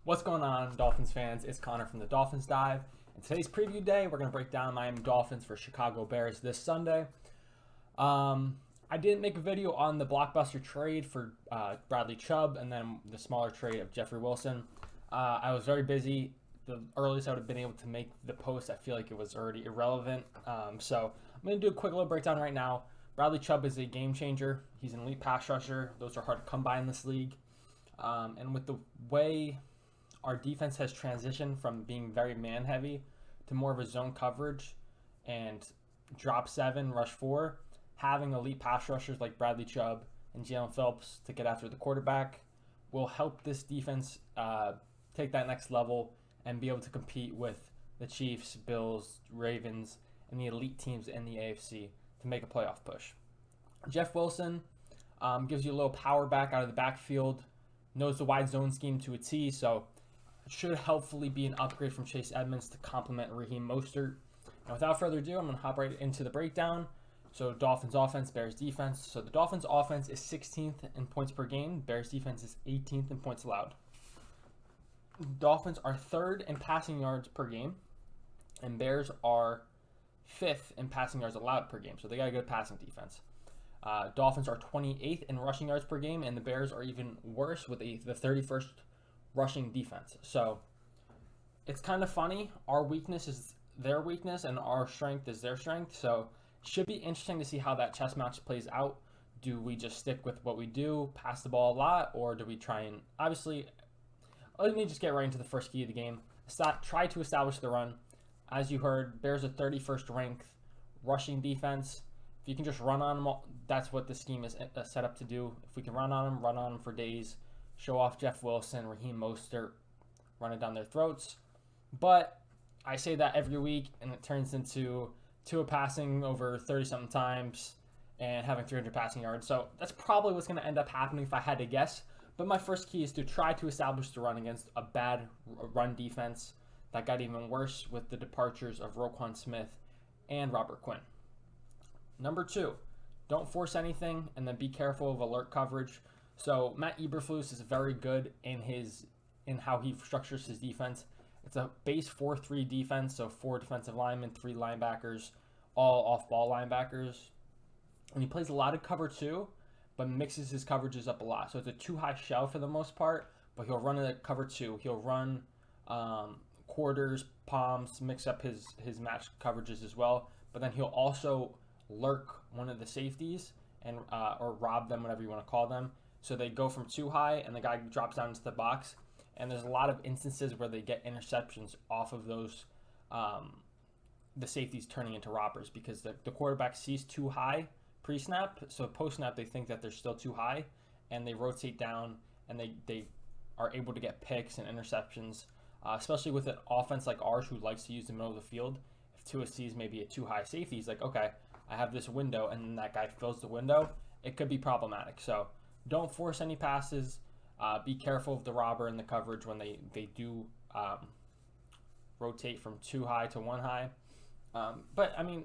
What's going on, Dolphins fans? It's Connor from the Dolphins Dive. And today's preview day, we're going to break down Miami Dolphins for Chicago Bears this Sunday. I didn't make a video on the blockbuster trade for Bradley Chubb and then the smaller trade of Jeffrey Wilson. I was very busy. The earliest I would have been able to make the post, I feel like it was already irrelevant. So I'm going to do a quick little breakdown right now. Bradley Chubb is a game changer. He's an elite pass rusher. Those are hard to come by in this league. And with the way our defense has transitioned from being very man heavy to more of a zone coverage and drop 7, rush 4, having elite pass rushers like Bradley Chubb and Jalen Phillips to get after the quarterback will help this defense take that next level and be able to compete with the Chiefs, Bills, Ravens, and the elite teams in the AFC to make a playoff push. Jeff Wilson gives you a little power back out of the backfield, knows the wide zone scheme to a T, so should hopefully be an upgrade from Chase Edmonds to complement Raheem Mostert. And without further ado, I'm going to hop right into the breakdown. So Dolphins offense, Bears defense. So the Dolphins offense is 16th in points per game. Bears defense is 18th in points allowed. Dolphins are 3rd in passing yards per game, and Bears are 5th in passing yards allowed per game. So they got a good passing defense. Dolphins are 28th in rushing yards per game, and the Bears are even worse with the 31st rushing defense. So it's kind of funny. Our weakness is their weakness and our strength is their strength. So it should be interesting to see how that chess match plays out. Do we just stick with what we do, pass the ball a lot, or do we try and obviously let me just get right into the first key of the game. Try to establish the run. As you heard, Bears are 31st ranked rushing defense. If you can just run on them, that's what the scheme is set up to do. If we can run on them for days, show off Jeff Wilson, Raheem Mostert, run it down their throats. But I say that every week, and it turns into Tua passing over 30-something times and having 300 passing yards. So that's probably what's going to end up happening if I had to guess. But my first key is to try to establish the run against a bad run defense that got even worse with the departures of Roquan Smith and Robert Quinn. Number 2, don't force anything, and then be careful of alert coverage. So Matt Eberflus is very good in how he structures his defense. It's a base 4-3 defense, so 4 defensive linemen, 3 linebackers, all off-ball linebackers. And he plays a lot of cover 2, but mixes his coverages up a lot. So it's a 2-high shell for the most part, but he'll run a cover 2. He'll run quarters, palms, mix up his match coverages as well. But then he'll also lurk one of the safeties and or rob them, whatever you want to call them. So they go from 2 high, and the guy drops down into the box. And there's a lot of instances where they get interceptions off of those, the safeties turning into robbers because the quarterback sees 2 high pre-snap. So post-snap, they think that they're still 2 high, and they rotate down, and they are able to get picks and interceptions, especially with an offense like ours who likes to use the middle of the field. If Tua sees maybe a 2 high safety, he's like, okay, I have this window, and then that guy fills the window. It could be problematic. So don't force any passes. Be careful of the robber in the coverage when they do rotate from 2 high to 1 high. But, I mean,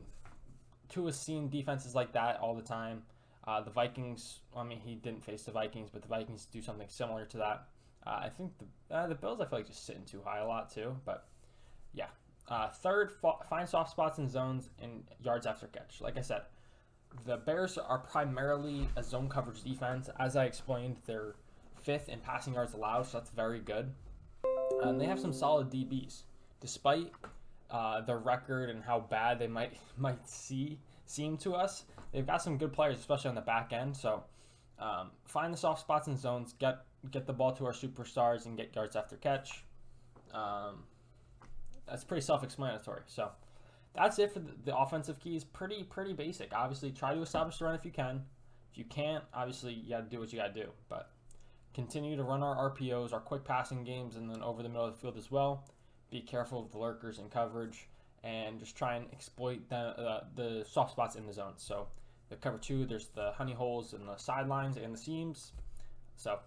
Tua's seen defenses like that all the time. The Vikings, I mean, he didn't face the Vikings, but the Vikings do something similar to that. I think the Bills, I feel like, just sitting 2 high a lot too. But, yeah. Third, find soft spots in zones and yards after catch. Like I said, the Bears are primarily a zone coverage defense. As I explained, they're 5th in passing yards allowed, so that's very good. And they have some solid DBs. Despite their record and how bad they might seem to us, they've got some good players, especially on the back end. So find the soft spots in zones, get the ball to our superstars, and get yards after catch. That's pretty self-explanatory. So that's it for the offensive keys. Pretty basic. Obviously, try to establish the run if you can. If you can't, obviously, you got to do what you got to do. But continue to run our RPOs, our quick passing games, and then over the middle of the field as well. Be careful of the lurkers in coverage, and just try and exploit the soft spots in the zone. So the cover 2, there's the honey holes in the sidelines and the seams. So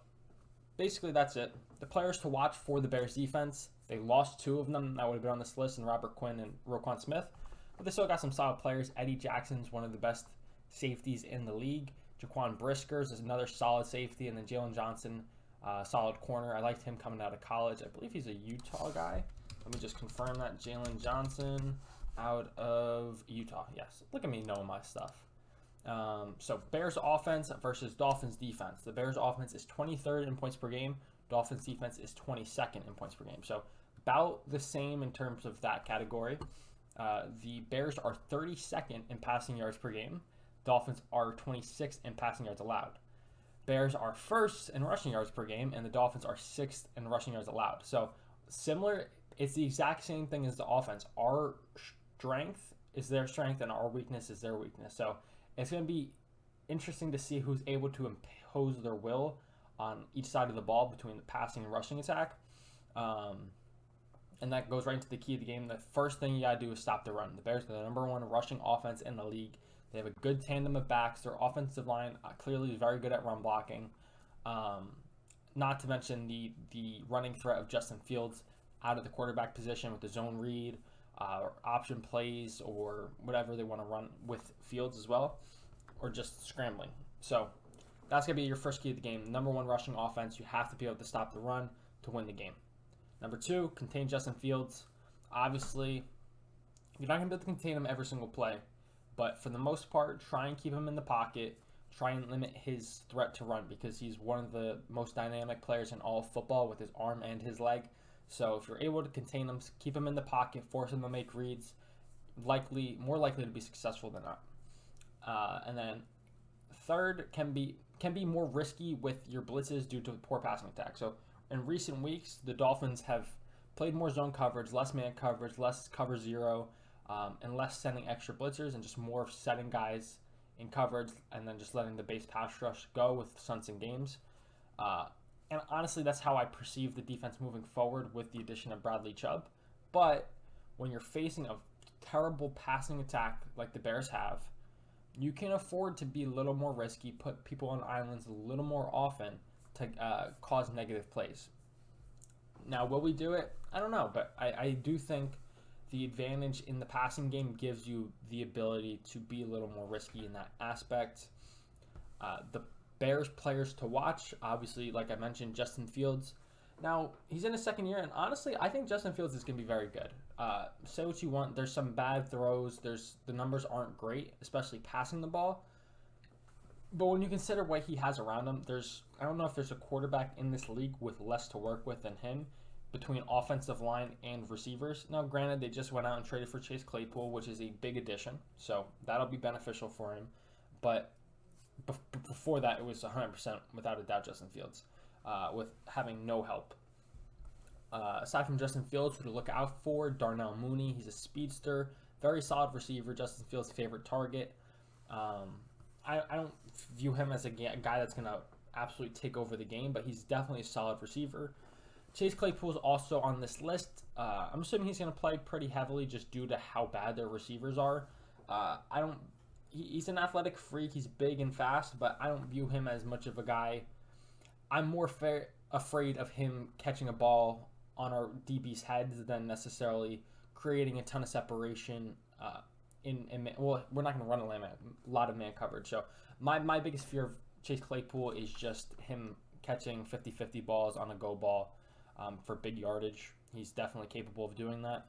basically that's it. The players to watch for the Bears defense, they lost 2 of them that would have been on this list, in Robert Quinn and Roquan Smith. But they still got some solid players. Eddie Jackson's one of the best safeties in the league. Jaquan Briskers is another solid safety, and then Jalen Johnson Solid corner. I liked him coming out of college. I believe he's a Utah guy. Let me just confirm that. Jalen Johnson out of Utah. Yes, look at me knowing my stuff. So Bears offense versus Dolphins defense. The Bears offense is 23rd in points per game. Dolphins defense is 22nd in points per game. So about the same in terms of that category. The Bears are 32nd in passing yards per game. Dolphins are 26th in passing yards allowed. Bears are first in rushing yards per game, and the Dolphins are 6th in rushing yards allowed. So similar, it's the exact same thing as the offense. Our strength is their strength, and our weakness is their weakness. So it's going to be interesting to see who's able to impose their will on each side of the ball between the passing and rushing attack. And that goes right into the key of the game. The first thing you got to do is stop the run. The Bears are the number one rushing offense in the league. They have a good tandem of backs. Their offensive line clearly is very good at run blocking. Not to mention the running threat of Justin Fields out of the quarterback position with the zone read, or option plays, or whatever they want to run with Fields as well, or just scrambling. So that's going to be your first key of the game. Number one rushing offense. You have to be able to stop the run to win the game. Number two, contain Justin Fields. Obviously, you're not going to be able to contain him every single play. But for the most part, try and keep him in the pocket. Try and limit his threat to run because he's one of the most dynamic players in all of football with his arm and his leg. So if you're able to contain him, keep him in the pocket, force him to make reads, more likely to be successful than not. And then third can be more risky with your blitzes due to poor passing attack. So in recent weeks, the Dolphins have played more zone coverage, less man coverage, less cover zero, and less sending extra blitzers and just more setting guys in coverage and then just letting the base pass rush go with stunts and games. And honestly, that's how I perceive the defense moving forward with the addition of Bradley Chubb. But when you're facing a terrible passing attack like the Bears have, you can afford to be a little more risky, put people on islands a little more often to cause negative plays. Now, will we do it? I don't know, but I do think the advantage in the passing game gives you the ability to be a little more risky in that aspect. The Bears players to watch, obviously, like I mentioned, Justin Fields. Now, he's in his second year, and honestly, I think Justin Fields is going to be very good. Say what you want. There's some bad throws. The numbers aren't great, especially passing the ball. But when you consider what he has around him, I don't know if there's a quarterback in this league with less to work with than him between offensive line and receivers. Now, granted, they just went out and traded for Chase Claypool, which is a big addition, so that'll be beneficial for him. But before that, it was 100% without a doubt Justin Fields, with having no help. Aside from Justin Fields, who to look out for, Darnell Mooney. He's a speedster, very solid receiver, Justin Fields' favorite target. I don't view him as a guy that's going to absolutely take over the game, but he's definitely a solid receiver. Chase Claypool is also on this list. I'm assuming he's going to play pretty heavily just due to how bad their receivers are. He's an athletic freak. He's big and fast, but I don't view him as much of a guy. I'm more afraid of him catching a ball on our DB's heads than necessarily creating a ton of separation. We're not going to run a lot of man coverage. So my biggest fear of Chase Claypool is just him catching 50-50 balls on a go ball for big yardage. He's definitely capable of doing that.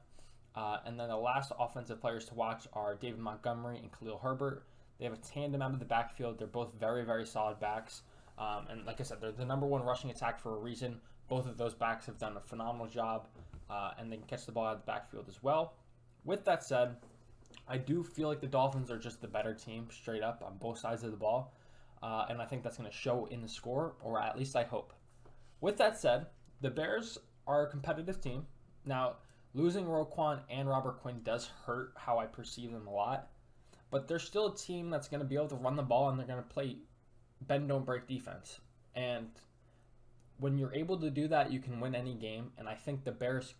And then the last offensive players to watch are David Montgomery and Khalil Herbert. They have a tandem out of the backfield. They're both very, very solid backs. And like I said, they're the number one rushing attack for a reason. Both of those backs have done a phenomenal job, and they can catch the ball out of the backfield as well. With that said, I do feel like the Dolphins are just the better team straight up on both sides of the ball. And I think that's going to show in the score, or at least I hope. With that said, the Bears are a competitive team. Now, losing Roquan and Robert Quinn does hurt how I perceive them a lot. But they're still a team that's going to be able to run the ball, and they're going to play bend, don't break defense. And when you're able to do that, you can win any game. And I think the Bears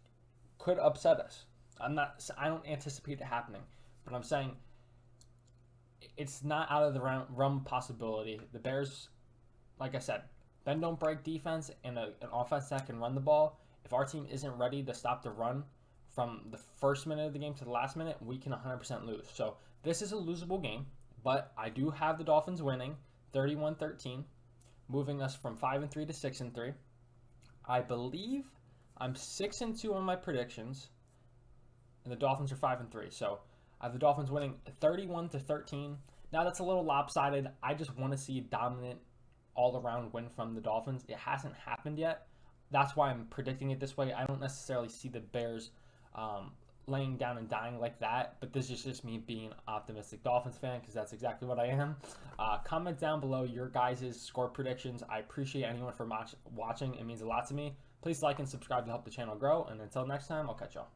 could upset us. I don't anticipate it happening. But I'm saying it's not out of the realm of possibility. The Bears, like I said, bend, don't break defense and an offense that can run the ball. If our team isn't ready to stop the run from the first minute of the game to the last minute, we can 100% lose. So this is a losable game, but I do have the Dolphins winning 31-13. moving us from 5-3 to 6-3. I believe I'm 6-2 on my predictions, and the Dolphins are 5-3. So I have the Dolphins winning 31-13. Now that's a little lopsided. I just want to see a dominant all-around win from the Dolphins. It hasn't happened yet. That's why I'm predicting it this way. I don't necessarily see the Bears laying down and dying like that, but this is just me being an optimistic Dolphins fan because that's exactly what I am. Comment down below your guys' score predictions. I appreciate anyone for watching. It means a lot to me. Please like and subscribe to help the channel grow, and until next time, I'll catch y'all.